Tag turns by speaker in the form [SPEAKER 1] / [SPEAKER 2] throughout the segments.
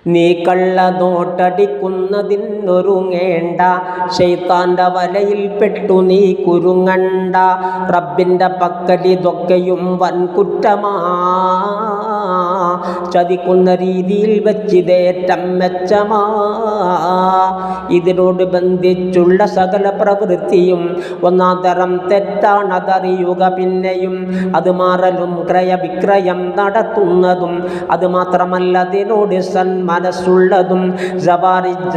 [SPEAKER 1] നീ കള്ളനോട്ടടിക്കുന്നതിനൊരുങ്ങേണ്ട, ശൈത്താന്റെ വലയിൽ പെട്ടു നീ കുരുങ്ങണ്ട. റബ്ബിന്റെ പക്കലിതൊക്കെയും വൻ കുറ്റമാ, ചതിക്കുന്ന രീതിയിൽ വെച്ചിതേറ്റം മെച്ചമാ. ഇതിനോട് ബന്ധിച്ചുള്ള സകല പ്രവൃത്തിയും ഒന്നാന്തരം തെറ്റാണതറിയുക. പിന്നെയും അത് മാറലും ക്രയവിക്രയം നടത്തുന്നതും, അത് മാത്രമല്ല അതിനോട് സന്മനസ്സുള്ളതും.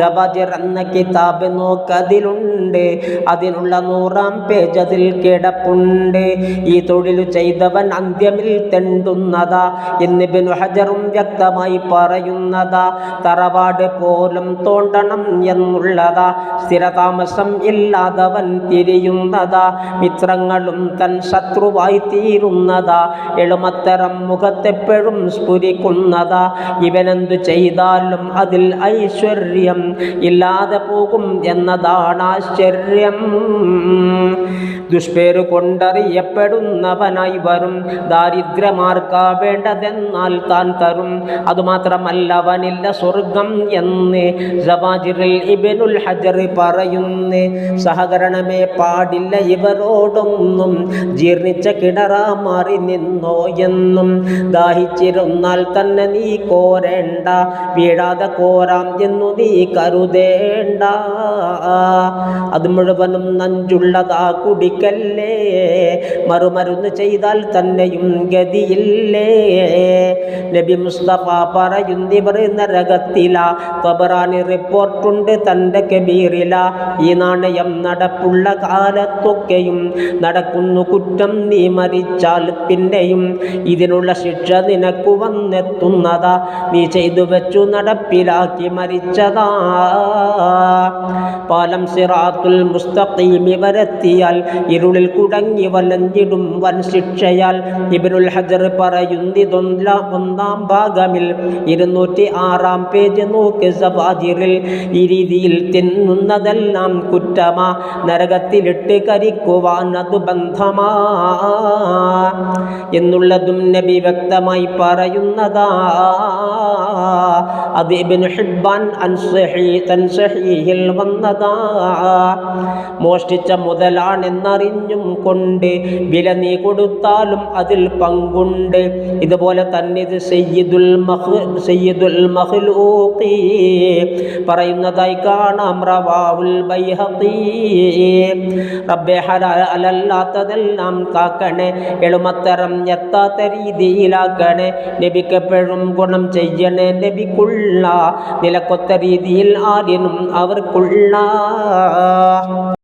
[SPEAKER 1] ജവാജിർ എന്ന കിതാബ് നോക്കതിലുണ്ട്, അതിനുള്ള 100-ാം പേജ് അതിൽ കിടപ്പുണ്ട്. ഈ തൊഴിൽ ചെയ്തവൻ അന്ത്യമിൽ തെണ്ടുന്നതാ എന്ന് ഇബ്നു ഹജറും വ്യക്തമായി പറയുന്നതാ. തറവാട് പോലും തോണ്ടണം എന്നുള്ളതാ, സ്ഥിരതാമസം ഇല്ലാതവൻ തിരിയുന്നതാ, മിത്രങ്ങളും തൻ ശത്രുവായി തീരുന്നതാ, എളുമത്തരം മുഖത്തെപ്പോഴും സ്ഫുരിക്കുന്നതാ. ഇവനെന്തു ചെയ്താലും അതിൽ ഐശ്വര്യം ഇല്ലാതെ പോകും എന്നതാണ് ആശ്ചര്യം. ദുഷ്പേര് കൊണ്ടറിയപ്പെടുന്നവനായി വരും, ദാരിദ്ര്യമാർക്കാ വേണ്ടതെന്നാൽ താൻ തരും, അതുമാത്രമല്ല അവനില്ല സ്വർഗം എന്ന് ജവാജിറിൽ ഇബ്നുൽ ഹജർ പറയുന്നു. സഹകരണമേ പാടില്ല ഇവരോടൊന്നും, ജീർണിച്ച കിണറാ മാറി നിന്നോ എന്നും. ദാഹിച്ചിരുന്നാൽ തന്നെ നീ കോരേണ്ട, വീഴാതെ കോരാം എന്നു നീ കരുതേണ്ട. അത് മുഴുവനും നഞ്ചുള്ളതാ കുടിക്കല്ലേ, മറുമരുന്ന് ചെയ്താൽ തന്നെയും ഗതിയില്ലേ. നബി മുസ്തഫ പറയുന്നിവർ നരകത്തില, തബറാനി റിപ്പോർട്ടുണ്ട് തൻ്റെ കബീറില. ഈ നാണയം നടപ്പുള്ള കാലത്തൊക്കെയും നടക്കുന്നു കുറ്റം, നീ മരിച്ചാൽ പിന്നെയും ഇതിനുള്ള ശിക്ഷ നിനക്ക് വന്നെത്തുന്നതാ, നീ ചെയ്തു വെച്ചു നടപ്പിലാക്കി മരിച്ചതാ. പാലം സിറാത്തുൽ മുസ്തഖീമി വരെത്തിയാൽ ഇരുളിൽ കുടങ്ങി വലഞ്ഞിടും വൻ ശിക്ഷയാൽ. ഇബ്നുൽ ഹജർ പറയുന്നിതൊല്ല 1-ാം ഭാഗമിൽ 206-ാം പേജ് നോക്ക് സവാജിറിൽ. ഈ രീതിയിൽ തിന്നുന്നതെല്ലാം കുറ്റമാ, നരകത്തിലിട്ട് കരിക്കുവാൻ അത് ബന്ധമാ എന്നുള്ളതും നബി വ്യക്തമായി പറയുന്നതാ. അത് ഇബ്നു ഹിബ്ബാൻ തൻ സഹീഹിൽ വന്നതാ. മോഷ്ടിച്ച മുതലാണെന്നറിഞ്ഞും കൊണ്ട് വില നീ കൊടുത്താലും അതിൽ പങ്കുണ്ട്. ഇതുപോലെ തന്നെ ഇത് സയ്യിദുൽ മഖ്ലൂഖി പറയുന്നതായി കാണാം. റവാഹുൽ ബൈഹഖി. റബ്ബേ ഹലാലല്ലാത്തതെല്ലാം കാക്കണേ, എളുമത്തരം എത്താത്ത രീതിയിലാക്കണേ. നബിക്കെപ്പോഴും ഗുണം ചെയ്യണേ, നബിക്കുള്ള നിലക്കൊത്ത രീതിയിൽ ആര്യനും അവർക്കുള്ള